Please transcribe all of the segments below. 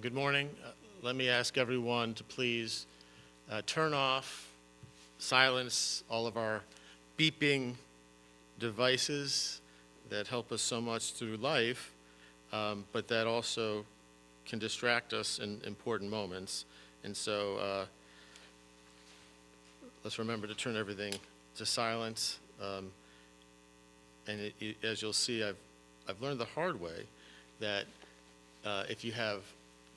Good morning. Let me ask everyone to please turn off, silence all of our beeping devices that help us so much through life, but that also can distract us in important moments. And so let's remember to turn everything to silence. As you'll see, I've learned the hard way that if you have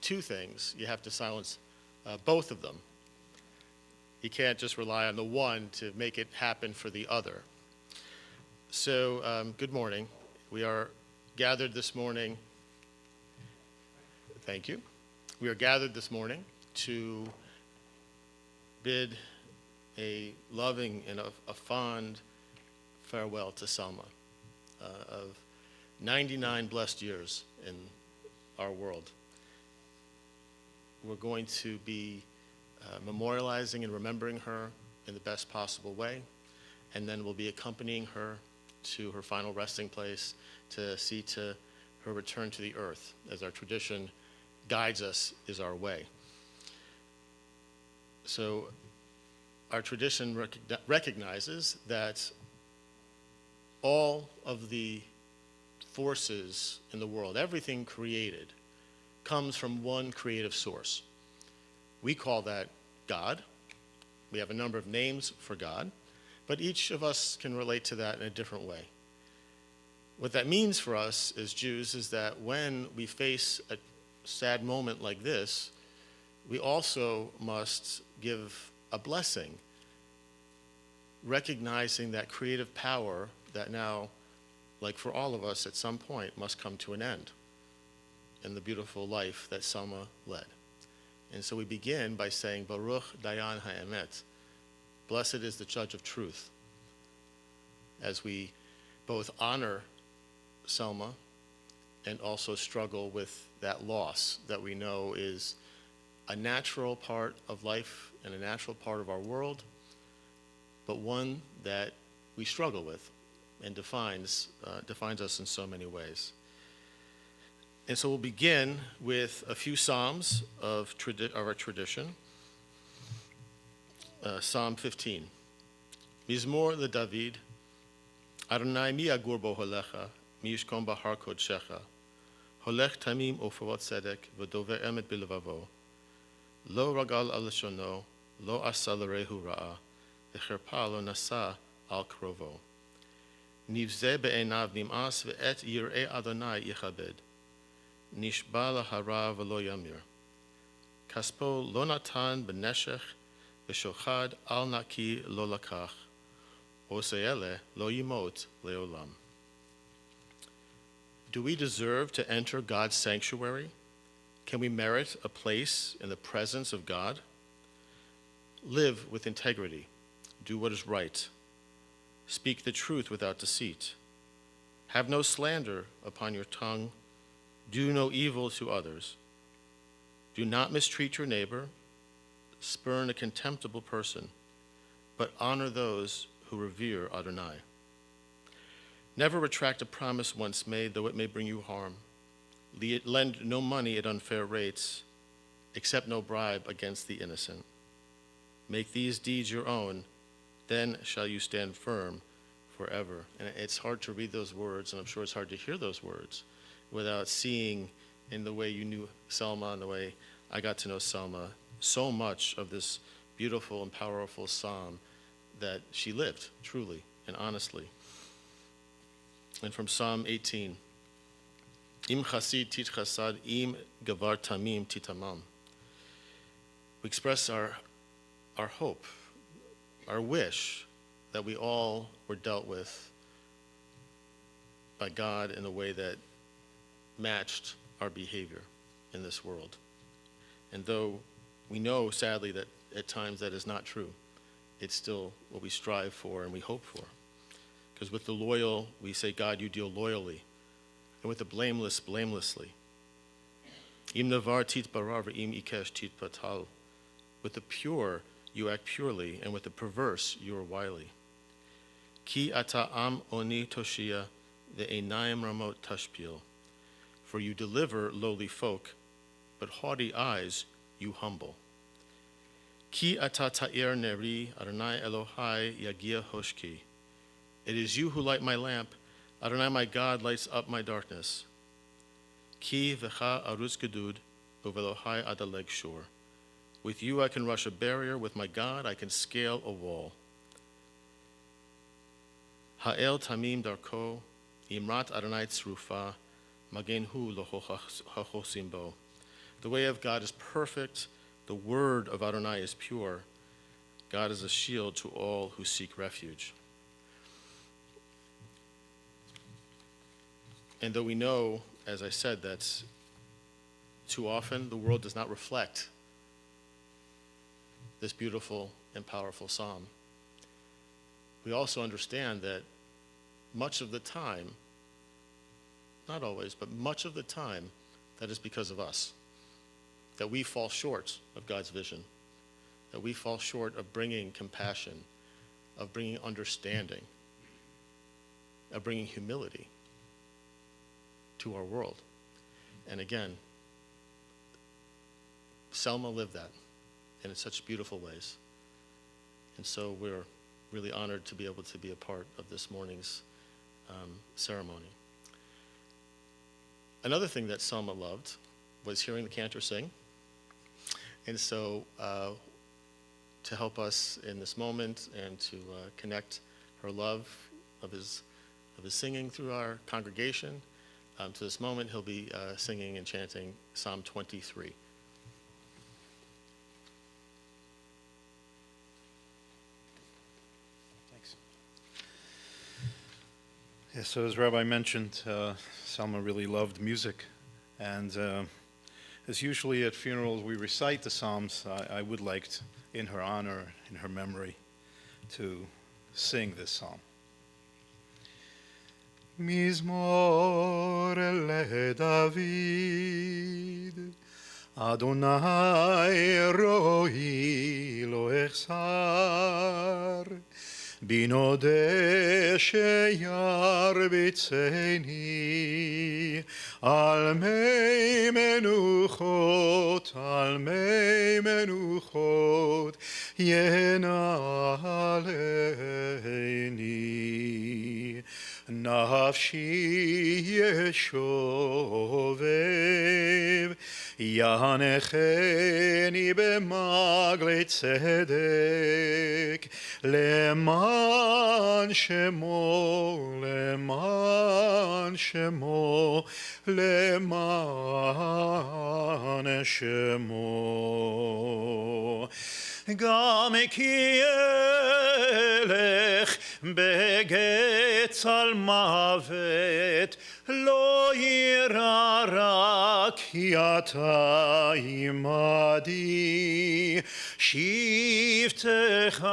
two things, you have to silence both of them. You can't just rely on the one to make it happen for the other. So, good morning. We are gathered this morning. Thank you. We are gathered this morning to bid a loving and a fond farewell to Selma of 99 blessed years in our world. We're going to be memorializing and remembering her in the best possible way, and then we'll be accompanying her to her final resting place to see to her return to the earth, as our tradition guides us, is our way. So our tradition recognizes that all of the forces in the world, everything created, comes from one creative source. We call that God. We have a number of names for God, but each of us can relate to that in a different way. What that means for us as Jews is that when we face a sad moment like this, we also must give a blessing, recognizing that creative power that now, like for all of us at some point, must come to an end in the beautiful life that Selma led. And so we begin by saying, Baruch Dayan HaEmet, blessed is the judge of truth, as we both honor Selma and also struggle with that loss that we know is a natural part of life and a natural part of our world, but one that we struggle with and defines us in so many ways. And so we'll begin with a few psalms of our tradition. Psalm 15. Mizmor LeDavid, Adonai mi yagur bo holecha, mi yishkom bahar kodshecha, holech tamim ufavot tzedek, v'dover emet bilvavo, lo ragal al leshono, lo asa l'rehu ra'a, v'cherpa lo nasa al krovo. Nivze be'enav nim'as ve'et yir'e Adonai yichabed. Nishba lahara v'lo yamir. Kaspo lo natan b'neshech v'shochad al naki lo lakach. Oseele lo yimot leolam. Do we deserve to enter God's sanctuary? Can we merit a place in the presence of God? Live with integrity. Do what is right. Speak the truth without deceit. Have no slander upon your tongue. Do no evil to others. Do not mistreat your neighbor. Spurn a contemptible person, but honor those who revere Adonai. Never retract a promise once made, though it may bring you harm. Lend no money at unfair rates. Accept no bribe against the innocent. Make these deeds your own, then shall you stand firm forever. And it's hard to read those words, and I'm sure it's hard to hear those words without seeing, in the way you knew Selma and the way I got to know Selma, so much of this beautiful and powerful psalm that she lived truly and honestly. And from Psalm 18, Im chasid tit chasad, im gavar tamim titamam. We express our hope, our wish that we all were dealt with by God in a way that matched our behavior in this world. And though we know, sadly, that at times that is not true, it's still what we strive for and we hope for. Because with the loyal, we say, God, you deal loyally. And with the blameless, blamelessly. Im navar tit barar im ikesh tit patal. With the pure, you act purely, and with the perverse, you are wily. Ki ata am oni toshia ve'einayim ramot tashpil. For you deliver lowly folk, but haughty eyes you humble. Ki ata ta'ir neri, Adonai Elohai yagia hoshki. It is you who light my lamp. Adonai, my God, lights up my darkness. Ki v'cha arutz gedud, uvelohai adaleg shur. With you I can rush a barrier. With my God I can scale a wall. Ha'el tamim darko, imrat Adonai tzrufa, magen hu lohochosim bo. The way of God is perfect. The word of Adonai is pure. God is a shield to all who seek refuge. And though we know, as I said, that too often the world does not reflect this beautiful and powerful psalm, we also understand that much of the time, not always, but much of the time, that is because of us, that we fall short of God's vision, that we fall short of bringing compassion, of bringing understanding, of bringing humility to our world. And again, Selma lived that, and in such beautiful ways. And so we're really honored to be able to be a part of this morning's ceremony. Another thing that Selma loved was hearing the cantor sing. And so to help us in this moment and to connect her love of his singing through our congregation, to this moment he'll be singing and chanting Psalm 23. Yeah, so as Rabbi mentioned, Selma really loved music, and as usually at funerals we recite the Psalms, I would like, in her honor, in her memory, to sing this psalm. Mizmor LeDavid, Adonai ro'i lo echsar, Binodeh sheyarbitzeni, al mei menuchot, yenaleni. Nafshi yeshovev, yanecheni b'magle tzedek, leman shemo, leman shemo, leman shemo. Gam ki elech begetz al mavet, lo yira rak ki ata imadi, shivtecha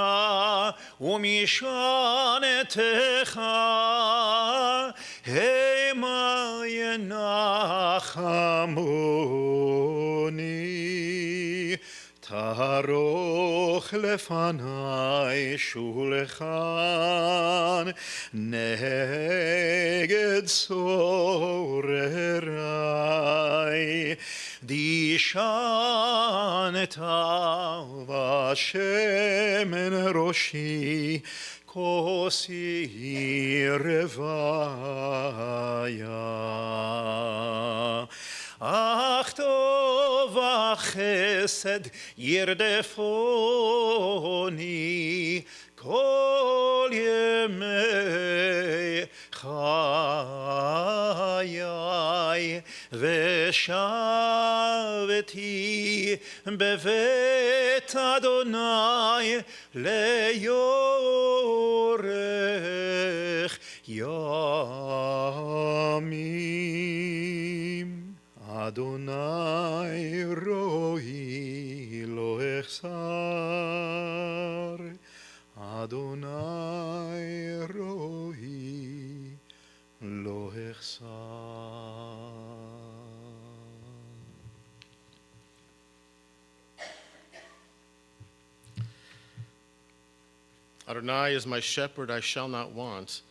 umishanetecha, hema yenachamoni. Taroch lefanai shulchan, neged sorerai, dishaneta vashemen roshi, kosi revaya. Ach tov chesed yirdefoni kol yemei chayai, veshaveti bevet Adonai leyorech yamim. Adonai ro'i lo echsar, Adonai ro'i lo echsar. Adonai is my shepherd, I shall not want,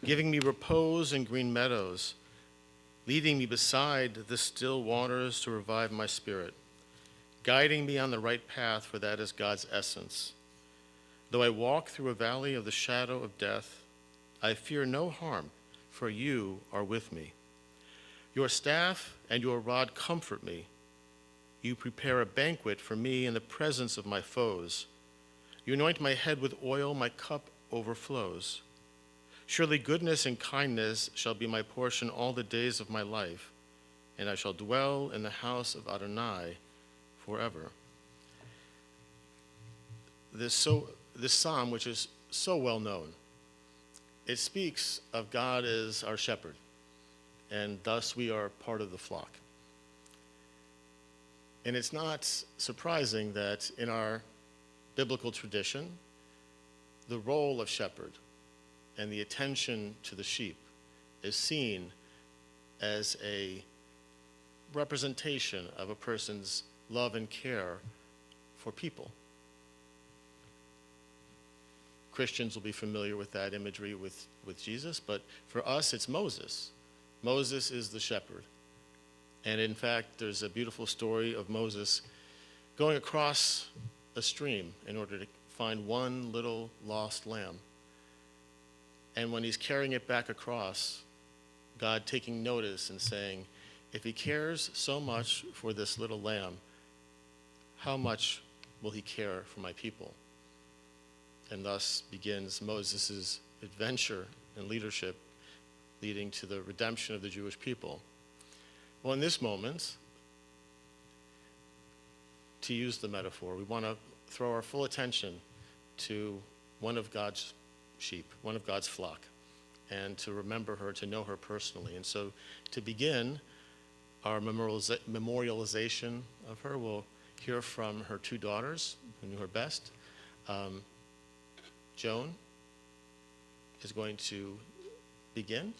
giving me repose in green meadows. leading me beside the still waters to revive my spirit, guiding me on the right path, for that is God's essence. Though I walk through a valley of the shadow of death, I fear no harm, for you are with me. Your staff and your rod comfort me. You prepare a banquet for me in the presence of my foes. You anoint my head with oil, my cup overflows. Surely goodness and kindness shall be my portion all the days of my life, and I shall dwell in the house of Adonai forever. This psalm, which is so well known, it speaks of God as our shepherd, and thus we are part of the flock. And it's not surprising that in our biblical tradition, the role of shepherd and the attention to the sheep is seen as a representation of a person's love and care for people. Christians will be familiar with that imagery with Jesus, but for us it's Moses. Moses is the shepherd. And in fact, there's a beautiful story of Moses going across a stream in order to find one little lost lamb. And when he's carrying it back across, God taking notice and saying, if he cares so much for this little lamb, how much will he care for my people? And thus begins Moses' adventure and leadership leading to the redemption of the Jewish people. Well, in this moment, to use the metaphor, we want to throw our full attention to one of God's sheep, one of God's flock, and to remember her, to know her personally. And so to begin our memorialization of her, we'll hear from her two daughters who knew her best. Joan is going to begin.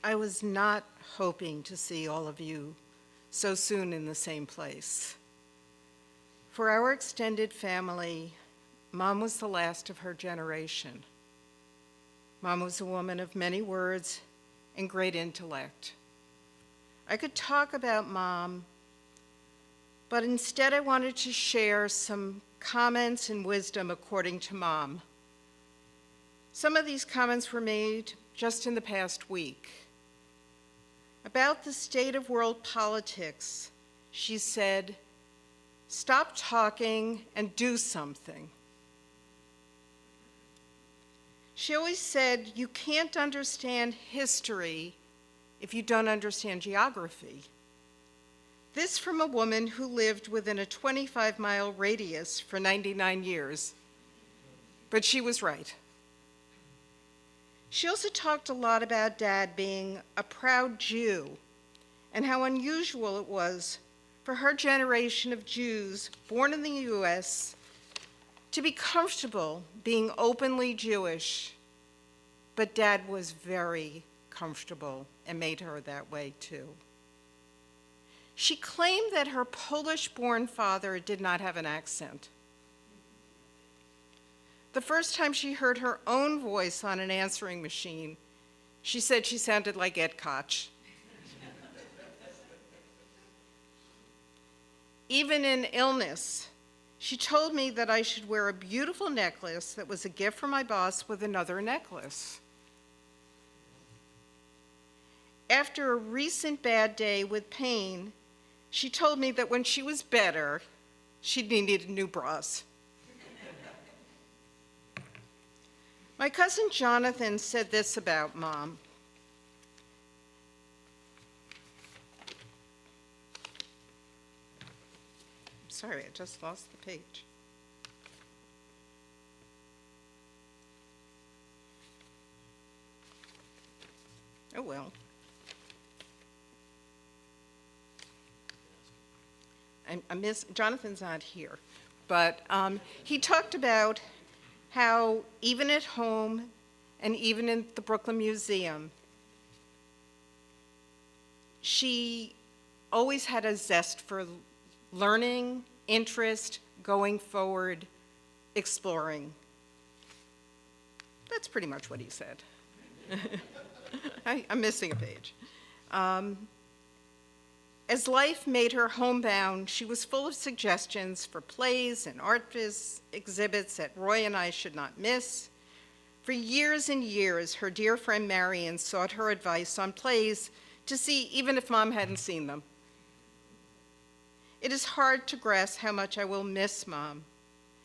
I was not hoping to see all of you so soon in the same place. For our extended family, Mom was the last of her generation. Mom was a woman of many words and great intellect. I could talk about Mom, but instead I wanted to share some comments and wisdom according to Mom. Some of these comments were made just in the past week. About the state of world politics, she said, "Stop talking and do something." She always said, you can't understand history if you don't understand geography. This from a woman who lived within a 25-mile radius for 99 years. But she was right. She also talked a lot about Dad being a proud Jew and how unusual it was for her generation of Jews born in the U.S. to be comfortable being openly Jewish, but Dad was very comfortable and made her that way too. She claimed that her Polish-born father did not have an accent. The first time she heard her own voice on an answering machine, she said she sounded like Ed Koch. Even in illness, she told me that I should wear a beautiful necklace that was a gift from my boss with another necklace. After a recent bad day with pain, she told me that when she was better, she needed new bras. My cousin Jonathan said this about Mom. Sorry, I just lost the page. Oh well. Jonathan's not here, but he talked about how even at home and even in the Brooklyn Museum, she always had a zest for learning, interest, going forward, exploring. That's pretty much what he said. I'm missing a page. As life made her homebound, she was full of suggestions for plays and art exhibits that Roy and I should not miss. For years and years, her dear friend Marion sought her advice on plays to see even if Mom hadn't seen them. It is hard to grasp how much I will miss Mom.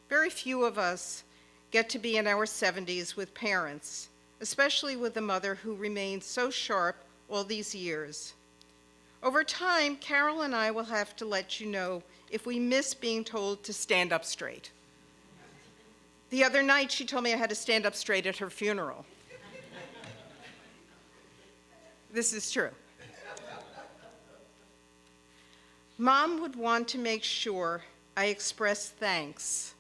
Very few of us get to be in our 70s with parents, especially with a mother who remained so sharp all these years. Over time, Carol and I will have to let you know if we miss being told to stand up straight. The other night, she told me I had to stand up straight at her funeral. This is true. Mom would want to make sure I express thanks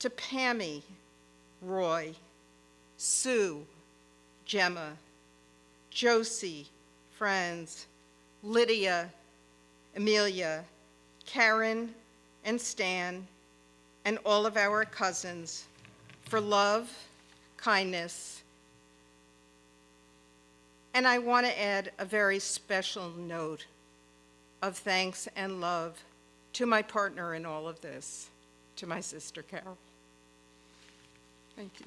to Pammy, Roy, Sue, Gemma, Josie, friends, Lydia, Amelia, Karen, and Stan, and all of our cousins for love, kindness, and I want to add a very special note of thanks and love to my partner in all of this, to my sister Carol. Thank you.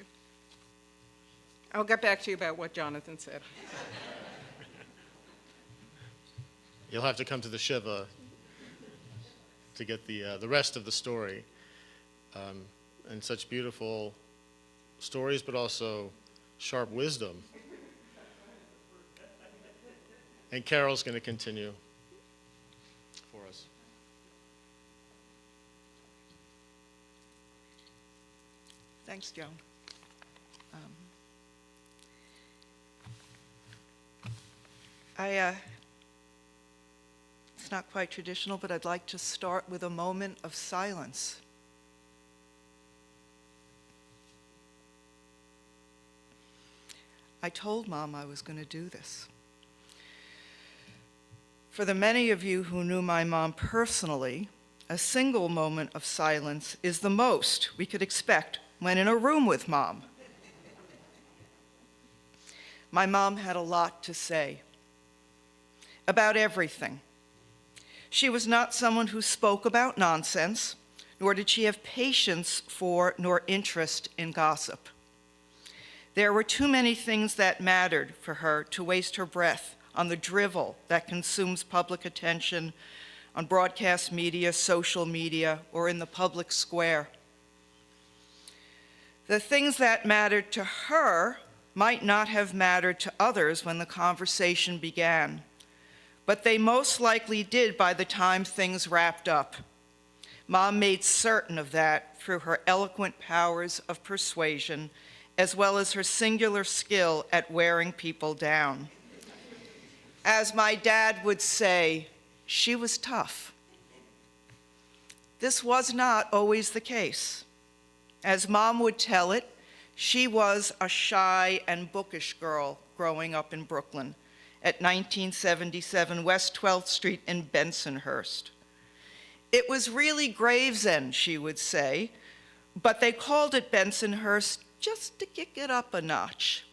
I'll get back to you about what Jonathan said. You'll have to come to the Shiva to get the rest of the story. And such beautiful stories, but also sharp wisdom. And Carol's going to continue for us. Thanks, Joan. It's not quite traditional, but I'd like to start with a moment of silence. I told Mom I was going to do this. For the many of you who knew my mom personally, a single moment of silence is the most we could expect when in a room with Mom. My mom had a lot to say about everything. She was not someone who spoke about nonsense, nor did she have patience for nor interest in gossip. There were too many things that mattered for her to waste her breath on the drivel that consumes public attention on broadcast media, social media, or in the public square. The things that mattered to her might not have mattered to others when the conversation began, but they most likely did by the time things wrapped up. Mom made certain of that through her eloquent powers of persuasion, as well as her singular skill at wearing people down. As my dad would say, she was tough. This was not always the case. As Mom would tell it, she was a shy and bookish girl growing up in Brooklyn at 1977 West 12th Street in Bensonhurst. It was really Gravesend, she would say, but they called it Bensonhurst just to kick it up a notch.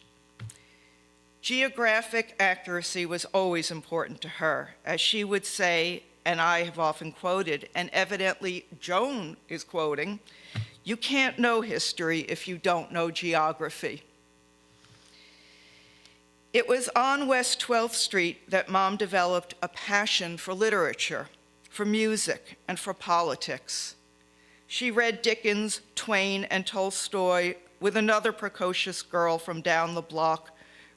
Geographic accuracy was always important to her. As she would say, and I have often quoted, and evidently Joan is quoting, "You can't know history if you don't know geography." It was on West 12th Street that Mom developed a passion for literature, for music, and for politics. She read Dickens, Twain, and Tolstoy with another precocious girl from down the block,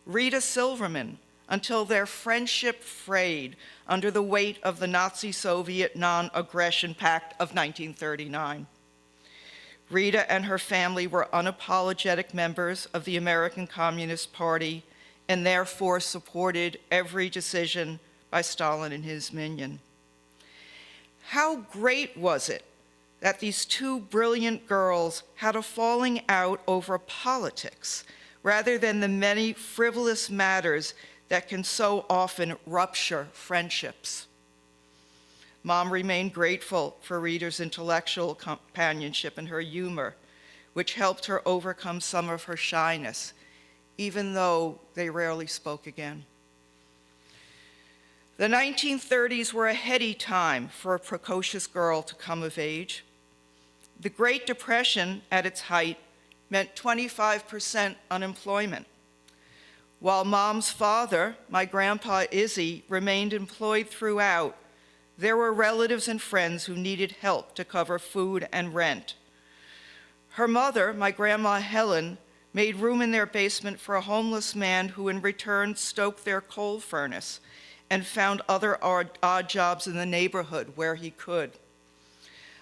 Rita Silverman, until their friendship frayed under the weight of the Nazi-Soviet non-aggression pact of 1939. Rita and her family were unapologetic members of the American Communist Party and therefore supported every decision by Stalin and his minion. How great was it that these two brilliant girls had a falling out over politics rather than the many frivolous matters that can so often rupture friendships. Mom remained grateful for Rita's intellectual companionship and her humor, which helped her overcome some of her shyness, even though they rarely spoke again. The 1930s were a heady time for a precocious girl to come of age. The Great Depression at its height meant 25% unemployment. While Mom's father, my grandpa Izzy, remained employed throughout, there were relatives and friends who needed help to cover food and rent. Her mother, my grandma Helen, made room in their basement for a homeless man who in return stoked their coal furnace and found other odd jobs in the neighborhood where he could.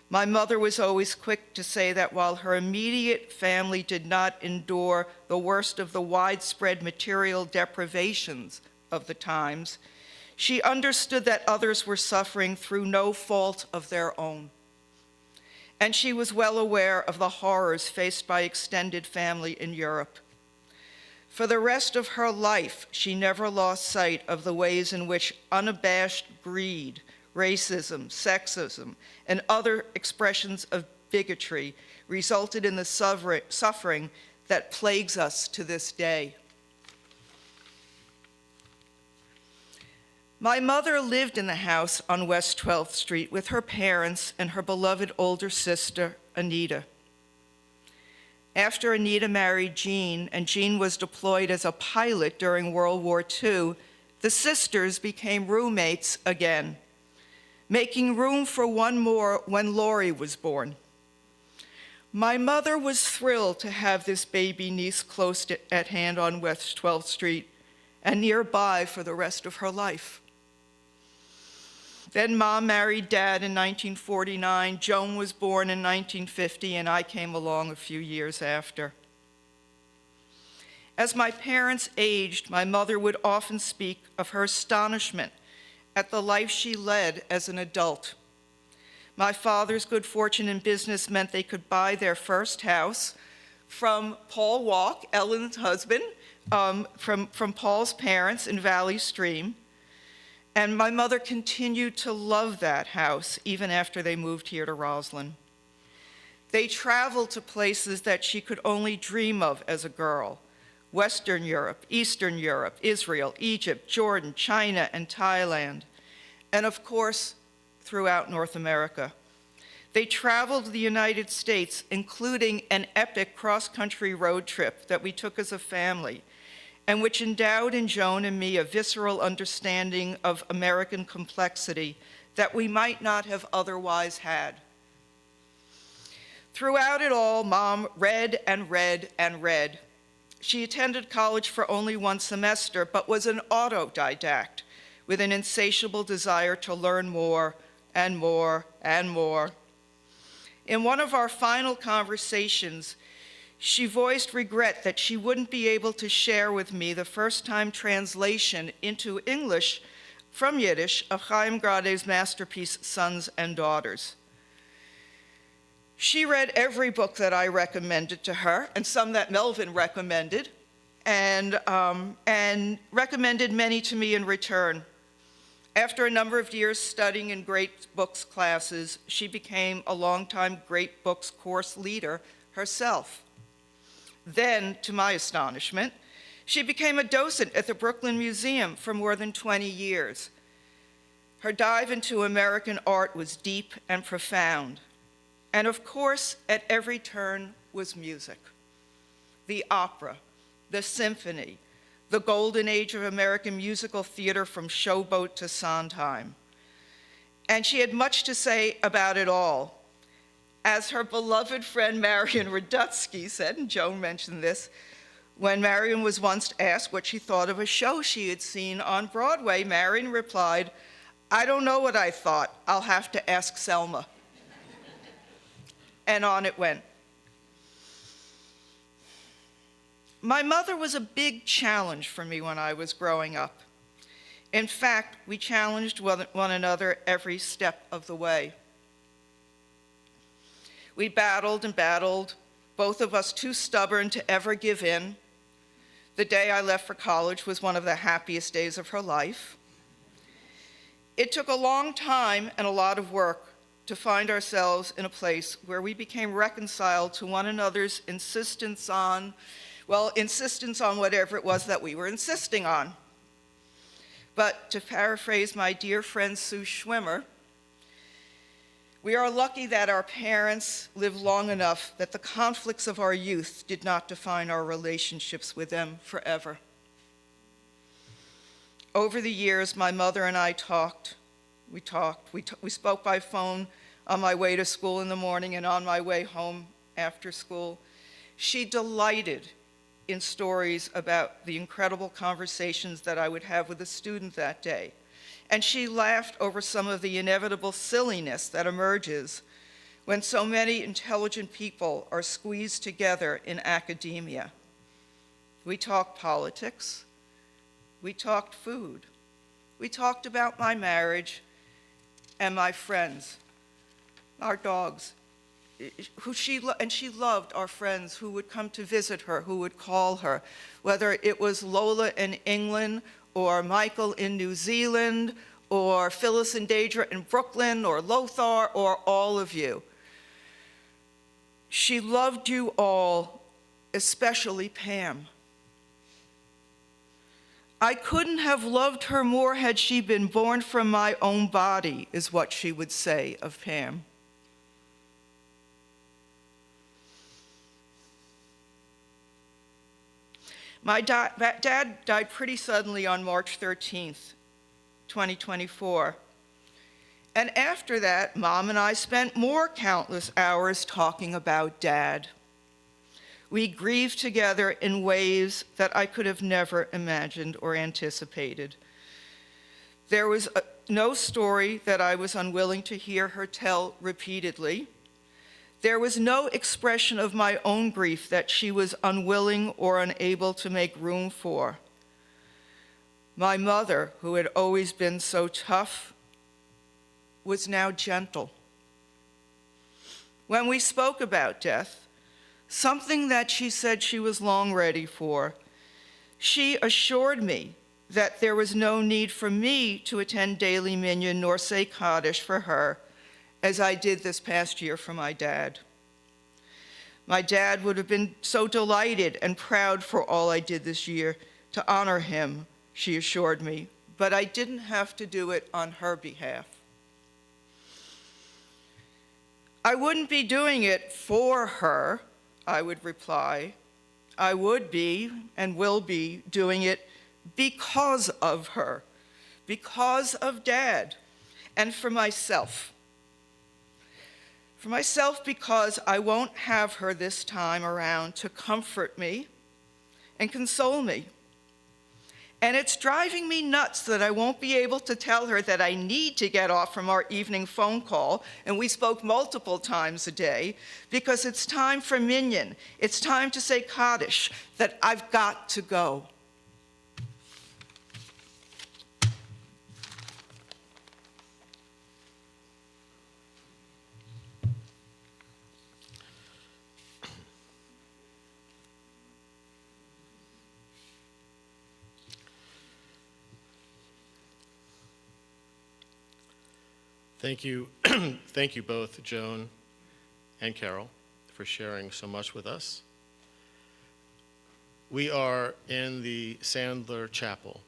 My mother was always quick to say that while her immediate family did not endure the worst of the widespread material deprivations of the times, she understood that others were suffering through no fault of their own. And she was well aware of the horrors faced by extended family in Europe. For the rest of her life, she never lost sight of the ways in which unabashed greed, racism, sexism, and other expressions of bigotry resulted in the suffering that plagues us to this day. My mother lived in the house on West 12th Street with her parents and her beloved older sister, Anita. After Anita married Jean, and Jean was deployed as a pilot during World War II, the sisters became roommates again, making room for one more when Laurie was born. My mother was thrilled to have this baby niece close at hand on West 12th Street and nearby for the rest of her life. Then Mom married Dad in 1949, Joan was born in 1950, and I came along a few years after. As my parents aged, my mother would often speak of her astonishment at the life she led as an adult. My father's good fortune in business meant they could buy their first house from Paul Walk, Ellen's husband, from Paul's parents in Valley Stream. And my mother continued to love that house even after they moved here to Roslyn. They traveled to places that she could only dream of as a girl: Western Europe, Eastern Europe, Israel, Egypt, Jordan, China, and Thailand, and of course, throughout North America. They traveled to the United States, including an epic cross-country road trip that we took as a family, and which endowed in Joan and me a visceral understanding of American complexity that we might not have otherwise had. Throughout it all, Mom read and read and read. She attended college for only one semester, but was an autodidact with an insatiable desire to learn more and more and more. In one of our final conversations, she voiced regret that she wouldn't be able to share with me the first-time translation into English from Yiddish of Chaim Grade's masterpiece, Sons and Daughters. She read every book that I recommended to her, and some that Melvin recommended, and recommended many to me in return. After a number of years studying in Great Books classes, she became a longtime Great Books course leader herself. Then, to my astonishment, she became a docent at the Brooklyn Museum for more than 20 years. Her dive into American art was deep and profound. And of course, at every turn was music. The opera, the symphony, the golden age of American musical theater from Showboat to Sondheim. And she had much to say about it all. As her beloved friend Marion Radutsky said, and Joan mentioned this, when Marion was once asked what she thought of a show she had seen on Broadway, Marion replied, "I don't know what I thought. I'll have to ask Selma." And on it went. My mother was a big challenge for me when I was growing up. In fact, we challenged one another every step of the way. We battled and battled, both of us too stubborn to ever give in. The day I left for college was one of the happiest days of her life. It took a long time and a lot of work to find ourselves in a place where we became reconciled to one another's insistence on whatever it was that we were insisting on. But to paraphrase my dear friend Sue Schwimmer, we are lucky that our parents lived long enough that the conflicts of our youth did not define our relationships with them forever. Over the years, my mother and I talked. We spoke by phone on my way to school in the morning and on my way home after school. She delighted in stories about the incredible conversations that I would have with a student that day. And she laughed over some of the inevitable silliness that emerges when so many intelligent people are squeezed together in academia. We talked politics. We talked food. We talked about my marriage and my friends, our dogs, she loved our friends who would come to visit her, who would call her, whether it was Lola in England or Michael in New Zealand or Phyllis and Deidre in Brooklyn or Lothar or all of you. She loved you all, especially Pam. I couldn't have loved her more had she been born from my own body, is what she would say of Pam. My dad died pretty suddenly on March 13th, 2024. And after that, Mom and I spent more countless hours talking about Dad. We grieved together in ways that I could have never imagined or anticipated. There was no story that I was unwilling to hear her tell repeatedly. There was no expression of my own grief that she was unwilling or unable to make room for. My mother, who had always been so tough, was now gentle. When we spoke about death, something that she said she was long ready for, she assured me that there was no need for me to attend daily minyan nor say Kaddish for her, as I did this past year for my dad. My dad would have been so delighted and proud for all I did this year to honor him, she assured me, but I didn't have to do it on her behalf. I wouldn't be doing it for her, I would reply. I would be and will be doing it because of her, because of Dad, and for myself. For myself, because I won't have her this time around to comfort me and console me. And it's driving me nuts that I won't be able to tell her that I need to get off from our evening phone call, and we spoke multiple times a day, because it's time for minyan. It's time to say Kaddish, that I've got to go. Thank you, thank you both, Joan and Carol, for sharing so much with us. We are in the Sandler Chapel,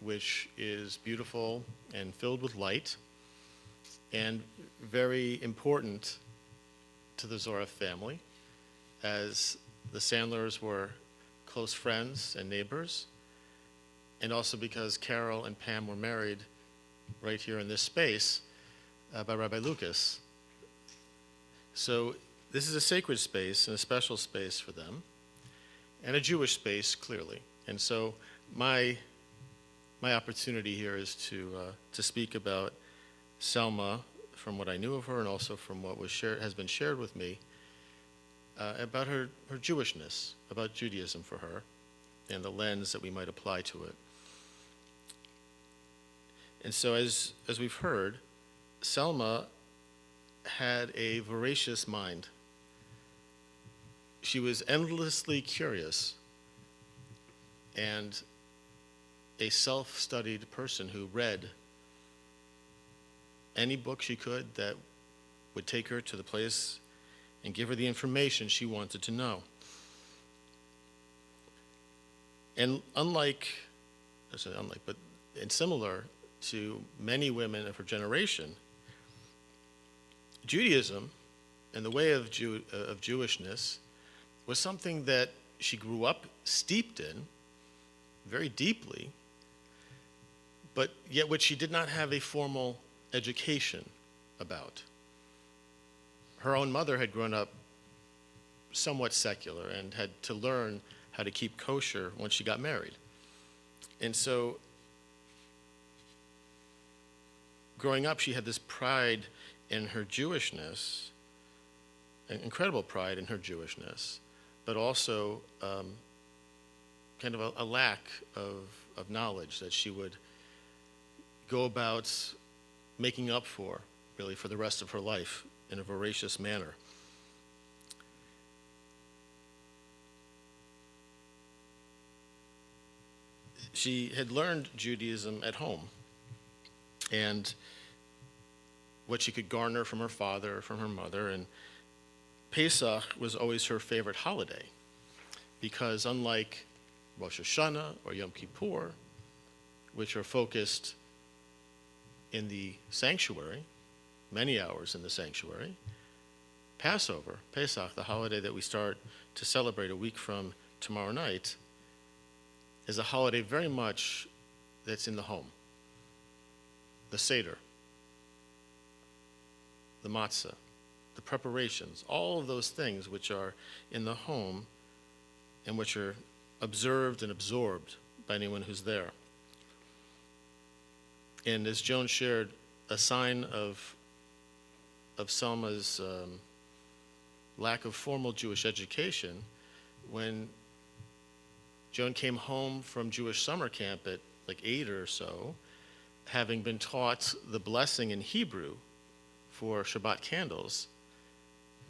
which is beautiful and filled with light and very important to the Zoref family, as the Sandlers were close friends and neighbors, and also because Carol and Pam were married right here in this space by Rabbi Lucas. So this is a sacred space and a special space for them, and a Jewish space, clearly. And so my opportunity here is to speak about Selma, from what I knew of her and also from what has been shared with me, about her Jewishness, about Judaism for her, and the lens that we might apply to it. And so as we've heard, Selma had a voracious mind. She was endlessly curious and a self-studied person who read any book she could that would take her to the place and give her the information she wanted to know. And similar to many women of her generation, Judaism and the way of Jewishness was something that she grew up steeped in very deeply, but yet which she did not have a formal education about. Her own mother had grown up somewhat secular and had to learn how to keep kosher once she got married. And so, growing up, she had this pride in her Jewishness, an incredible pride in her Jewishness, but also kind of a lack of knowledge that she would go about making up for, really, for the rest of her life in a voracious manner. She had learned Judaism at home, and what she could garner from her father, from her mother, and Pesach was always her favorite holiday, because unlike Rosh Hashanah or Yom Kippur, which are focused in the sanctuary, many hours in the sanctuary, Passover, Pesach, the holiday that we start to celebrate a week from tomorrow night, is a holiday very much that's in the home. The Seder, the matzah, the preparations, all of those things which are in the home and which are observed and absorbed by anyone who's there. And as Joan shared, a sign of Selma's lack of formal Jewish education, when Joan came home from Jewish summer camp at like 8 or so, having been taught the blessing in Hebrew for Shabbat candles,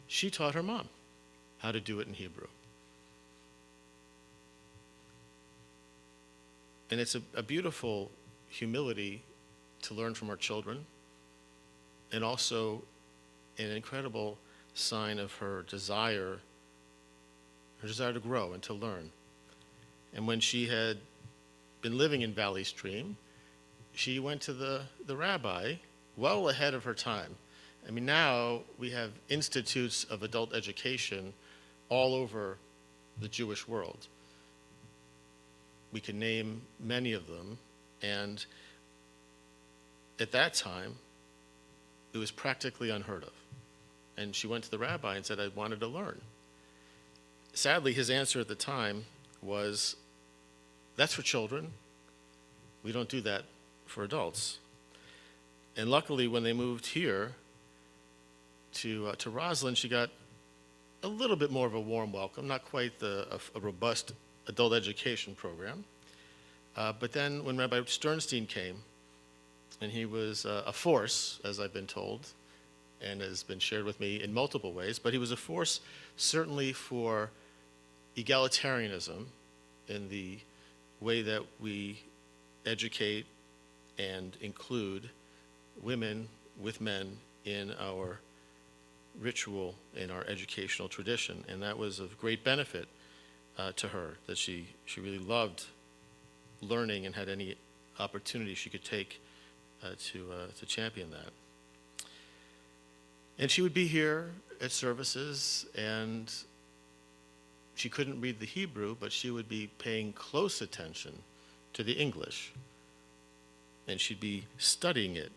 she taught her mom how to do it in Hebrew. And it's a beautiful humility to learn from our children, and also an incredible sign of her desire to grow and to learn. And when she had been living in Valley Stream, she went to the rabbi well ahead of her time. I mean, now we have institutes of adult education all over the Jewish world. We can name many of them, and at that time, it was practically unheard of. And she went to the rabbi and said, I wanted to learn. Sadly, his answer at the time was, that's for children. We don't do that for adults. And luckily, when they moved here to Roslyn, she got a little bit more of a warm welcome, not quite a robust adult education program. But then when Rabbi Sternstein came, and he was a force, as I've been told, and has been shared with me in multiple ways, but he was a force certainly for egalitarianism in the way that we educate and include women with men in our ritual, in our educational tradition. And that was of great benefit to her, that she really loved learning and had any opportunity she could take to champion that. And she would be here at services, and she couldn't read the Hebrew, but she would be paying close attention to the English. And she'd be studying it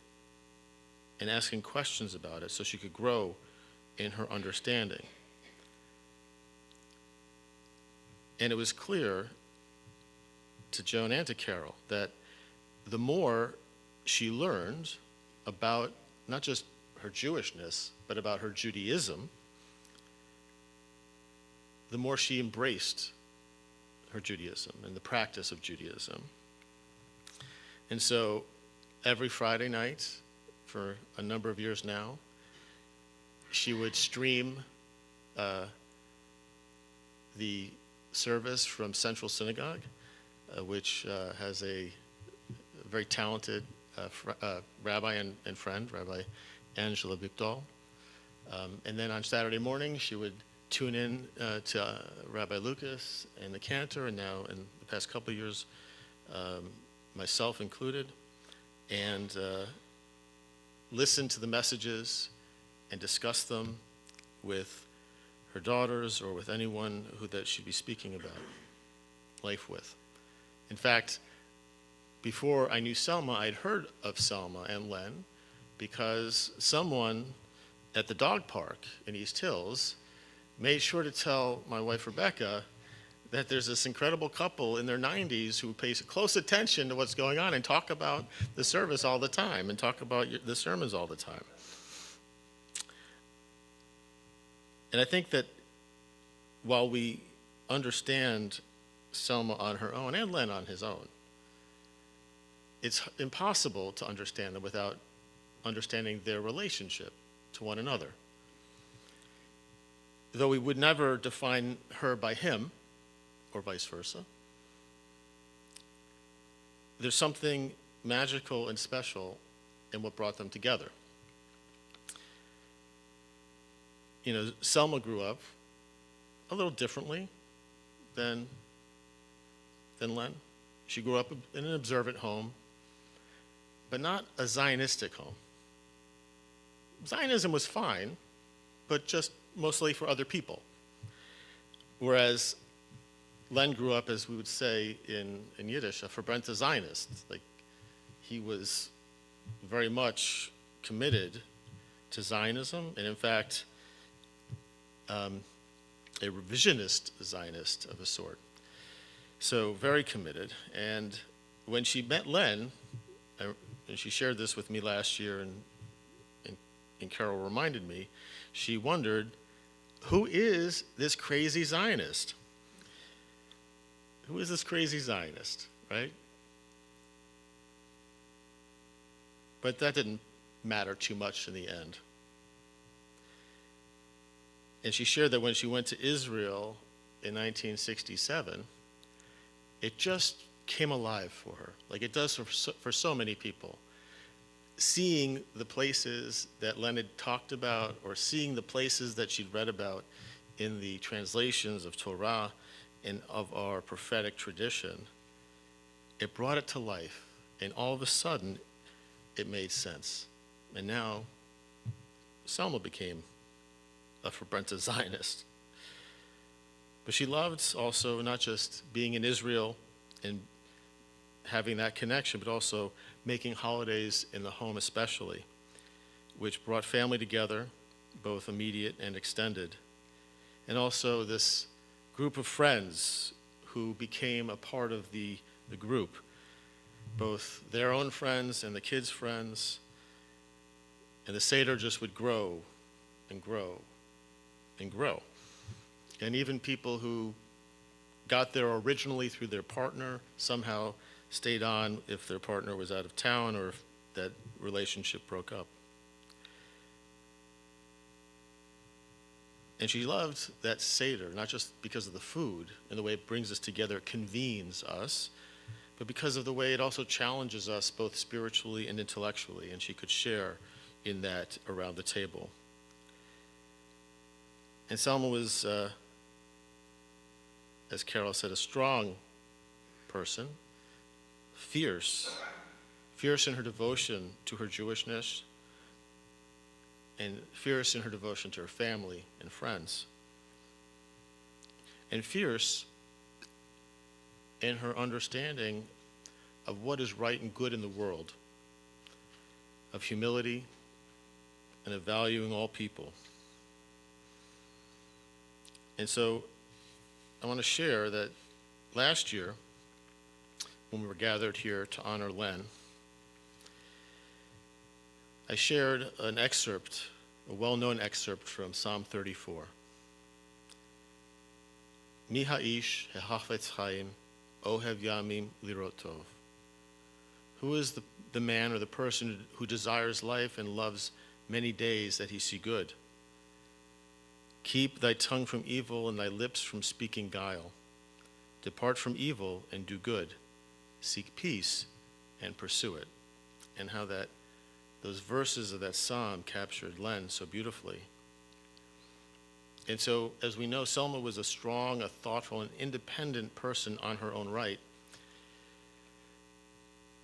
and asking questions about it so she could grow in her understanding. And it was clear to Joan and to Carol that the more she learned about not just her Jewishness, but about her Judaism, the more she embraced her Judaism and the practice of Judaism. And so every Friday night for a number of years now, she would stream the service from Central Synagogue, which has a very talented rabbi and friend, Rabbi Angela Victor. And then on Saturday morning, she would tune in to Rabbi Lucas and the cantor, and now in the past couple of years, myself included, and listen to the messages and discuss them with her daughters or with anyone that she'd be speaking about life with. In fact, before I knew Selma, I'd heard of Selma and Len because someone at the dog park in East Hills made sure to tell my wife Rebecca that there's this incredible couple in their 90s who pays close attention to what's going on and talk about the service all the time and talk about the sermons all the time. And I think that while we understand Selma on her own and Len on his own, it's impossible to understand them without understanding their relationship to one another. Though we would never define her by him, or vice versa, there's something magical and special in what brought them together. You know, Selma grew up a little differently than Len. She grew up in an observant home, but not a Zionistic home. Zionism was fine, but just mostly for other people. Whereas Len grew up, as we would say in Yiddish, a verbrannte Zionist. Like, he was very much committed to Zionism, and in fact, a revisionist Zionist of a sort. So very committed. And when she met Len, and she shared this with me last year, and Carol reminded me, she wondered, who is this crazy Zionist? Who is this crazy Zionist, right? But that didn't matter too much in the end. And she shared that when she went to Israel in 1967, it just came alive for her, like it does for so many people. Seeing the places that Len had talked about, or seeing the places that she'd read about in the translations of Torah and of our prophetic tradition, it brought it to life, and all of a sudden, it made sense. And now, Selma became a verbrannte Zionist. But she loved also not just being in Israel and having that connection, but also making holidays in the home especially, which brought family together, both immediate and extended. And also this group of friends who became a part of the group, both their own friends and the kids' friends. And the Seder just would grow and grow and grow. And even people who got there originally through their partner somehow stayed on if their partner was out of town or if that relationship broke up. And she loved that Seder, not just because of the food and the way it brings us together, it convenes us, but because of the way it also challenges us both spiritually and intellectually, and she could share in that around the table. And Selma was, as Carol said, a strong person, fierce in her devotion to her Jewishness, and fierce in her devotion to her family and friends, and fierce in her understanding of what is right and good in the world, of humility, and of valuing all people. And so I want to share that last year, when we were gathered here to honor Len, I shared an excerpt, a well-known excerpt from Psalm 34. Mi ha'ish hehafetz chaim, ohev yamim lirot tov. Who is the man or the person who desires life and loves many days that he see good? Keep thy tongue from evil and thy lips from speaking guile. Depart from evil and do good. Seek peace and pursue it. and how that those verses of that psalm captured Len so beautifully. And so, as we know, Selma was a strong, a thoughtful, and independent person on her own right.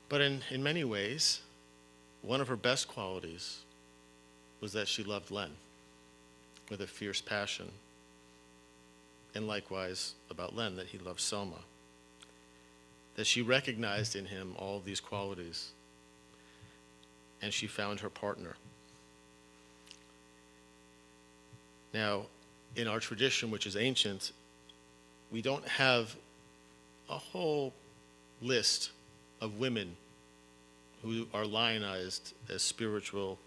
But in many ways, one of her best qualities was that she loved Len with a fierce passion. And likewise about Len, that he loved Selma. That she recognized in him all of these qualities. And she found her partner. Now, in our tradition, which is ancient, we don't have a whole list of women who are lionized as spiritual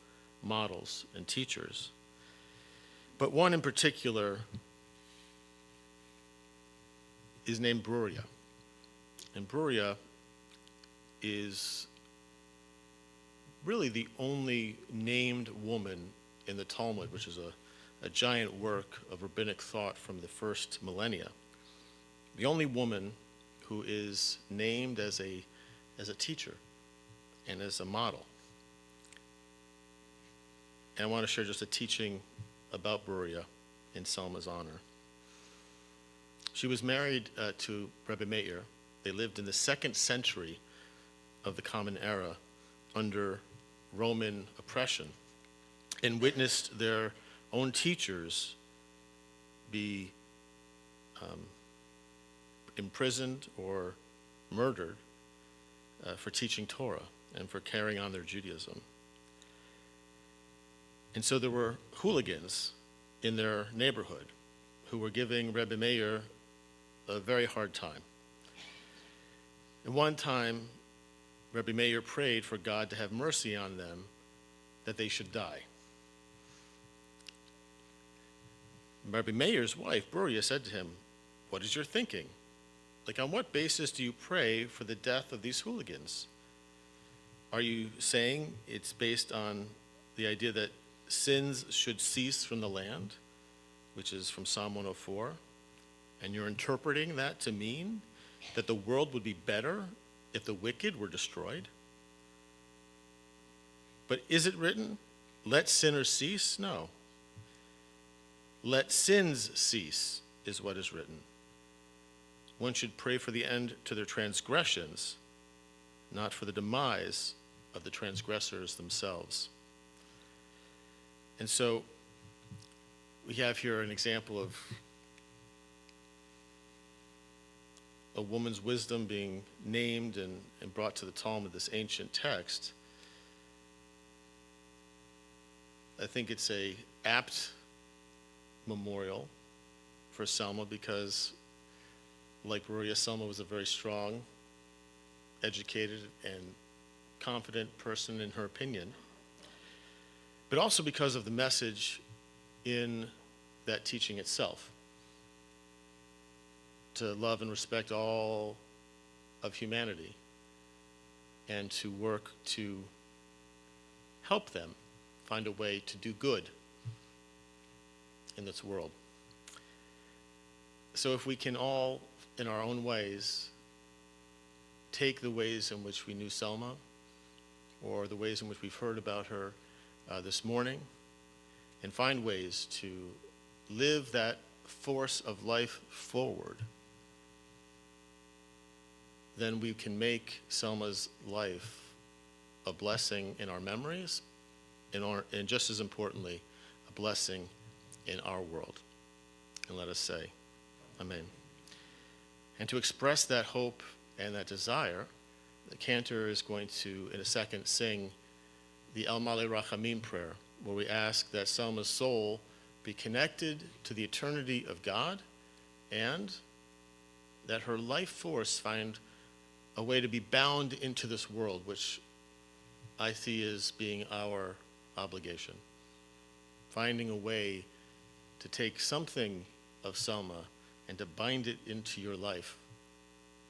models and teachers. But one in particular is named Bruria. And Bruria is really the only named woman in the Talmud, which is a giant work of rabbinic thought from the first millennia. The only woman who is named as a teacher and as a model. And I want to share just a teaching about Bruria in Selma's honor. She was married to Rebbe Meir. They lived in the 2nd century of the Common Era under Roman oppression and witnessed their own teachers be imprisoned or murdered for teaching Torah and for carrying on their Judaism. And so there were hooligans in their neighborhood who were giving Rebbe Meir a very hard time. And one time, Rebbe Meir prayed for God to have mercy on them, that they should die. Rebbe Meir's wife, Bruria, said to him, "What is your thinking? Like, on what basis do you pray for the death of these hooligans? Are you saying it's based on the idea that sins should cease from the land, which is from Psalm 104, and you're interpreting that to mean that the world would be better if the wicked were destroyed? But is it written, let sinners cease? No. Let sins cease is what is written. One should pray for the end to their transgressions, not for the demise of the transgressors themselves." And so we have here an example of a woman's wisdom being named and brought to the Talmud, this ancient text. I think it's a apt memorial for Selma because, like Bruria, Selma was a very strong, educated, and confident person in her opinion, but also because of the message in that teaching itself, to love and respect all of humanity and to work to help them find a way to do good in this world. So if we can all, in our own ways, take the ways in which we knew Selma or the ways in which we've heard about her this morning and find ways to live that force of life forward, then we can make Selma's life a blessing in our memories and just as importantly, a blessing in our world. And let us say, Amen. And to express that hope and that desire, the cantor is going to, in a second, sing the El Male Rachamim prayer, where we ask that Selma's soul be connected to the eternity of God and that her life force find a way to be bound into this world, which I see as being our obligation. Finding a way to take something of Selma and to bind it into your life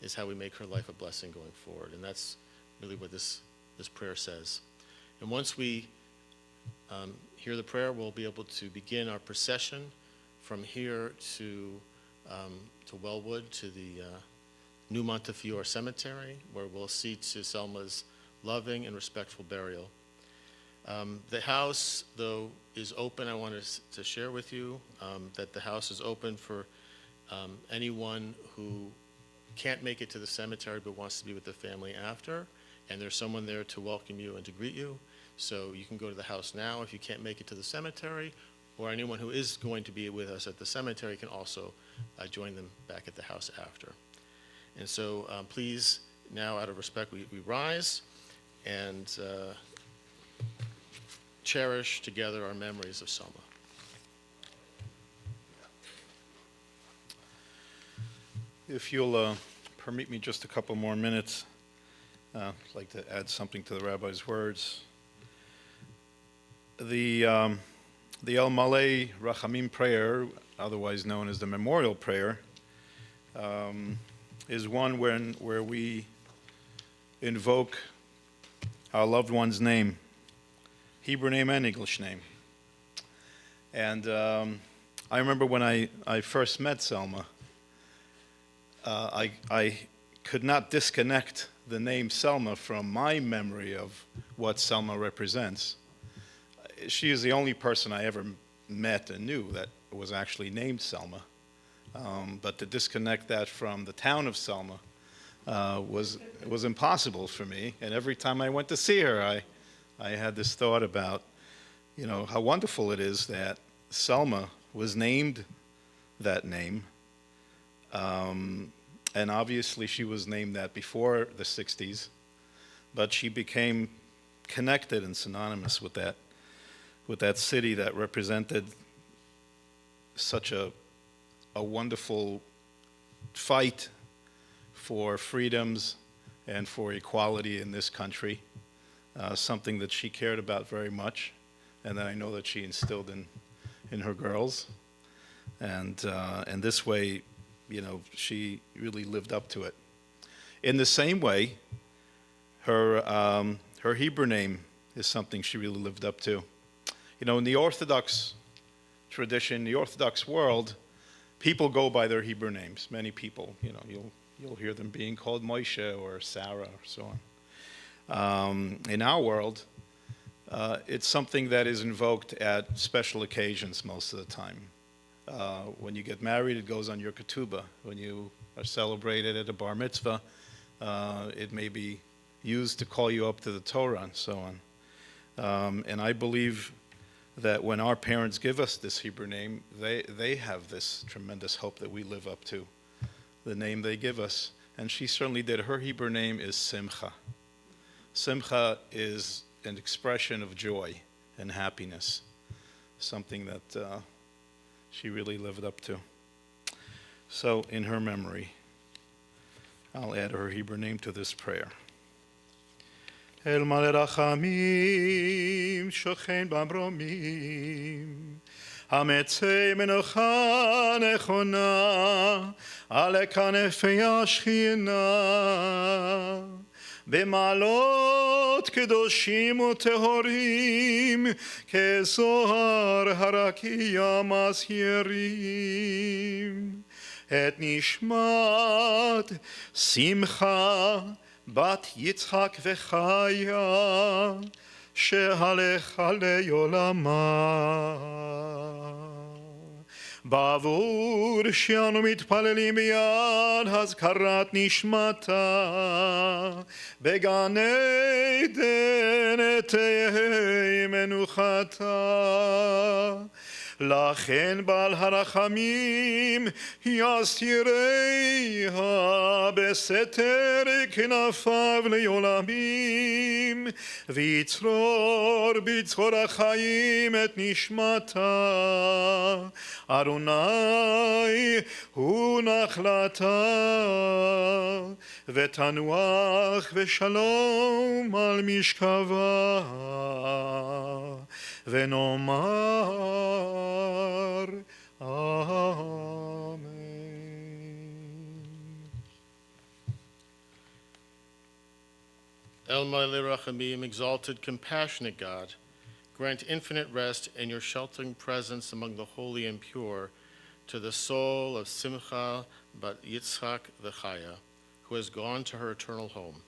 is how we make her life a blessing going forward. And that's really what this prayer says. And once we hear the prayer, we'll be able to begin our procession from here to Wellwood, to the New Montefiore Cemetery, where we'll see to Selma's loving, and respectful burial. The house, though, is open. I wanted to share with you that the house is open for anyone who can't make it to the cemetery but wants to be with the family after, and there's someone there to welcome you and to greet you. So you can go to the house now if you can't make it to the cemetery, or anyone who is going to be with us at the cemetery can also join them back at the house after. And so please, now out of respect, we rise and cherish together our memories of Selma. If you'll permit me just a couple more minutes, I'd like to add something to the rabbi's words. The El Malei Rachamim prayer, otherwise known as the memorial prayer, is one where we invoke our loved one's name, Hebrew name and English name. And I remember when I first met Selma, I could not disconnect the name Selma from my memory of what Selma represents. She is the only person I ever met and knew that was actually named Selma. But to disconnect that from the town of Selma was impossible for me. And every time I went to see her, I had this thought about, how wonderful it is that Selma was named that name. And obviously she was named that before the 60s, but she became connected and synonymous with that city that represented such a wonderful fight for freedoms and for equality in this country, something that she cared about very much, and that I know that she instilled in her girls. And this way, she really lived up to it. In the same way, her Hebrew name is something she really lived up to. In the Orthodox tradition, the Orthodox world, people go by their Hebrew names. Many people, you'll hear them being called Moshe or Sarah or so on. In our world, it's something that is invoked at special occasions most of the time. When you get married, it goes on your ketubah. When you are celebrated at a bar mitzvah, it may be used to call you up to the Torah and so on. And I believe that when our parents give us this Hebrew name, they have this tremendous hope that we live up to, the name they give us. And she certainly did. Her Hebrew name is Simcha. Simcha is an expression of joy and happiness, something that she really lived up to. So in her memory, I'll add her Hebrew name to this prayer. El male rachamim shochen bamromim hametzei menocha nechona ale kanefei ashchina במעלות קדושים וטהורים כזוהר הרקיע מסיירים את נשמת שמחה בת יצחק וחיה שהלכה לעולמה בעבור שאנו מתפללים ביד הזכרת נשמתה בגן עדן תהי מנוחתה לכן בעל הרחמים יסתיריה בסתר כנפיו לעולמים ויצרור בצרור החיים את נשמתה ארוני הוא נחלתה ותנוח ושלום על משכבה ונאמר אמן. El Malei Rachamim, exalted, compassionate God, grant infinite rest in your sheltering presence among the holy and pure to the soul of Simcha bat Yitzchak the Chaya, who has gone to her eternal home.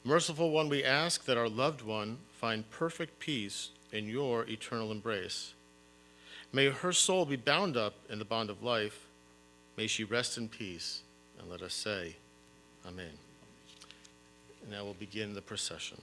Merciful One, we ask that our loved one find perfect peace in your eternal embrace. May her soul be bound up in the bond of life. May she rest in peace, and let us say, Amen. And now we'll begin the procession.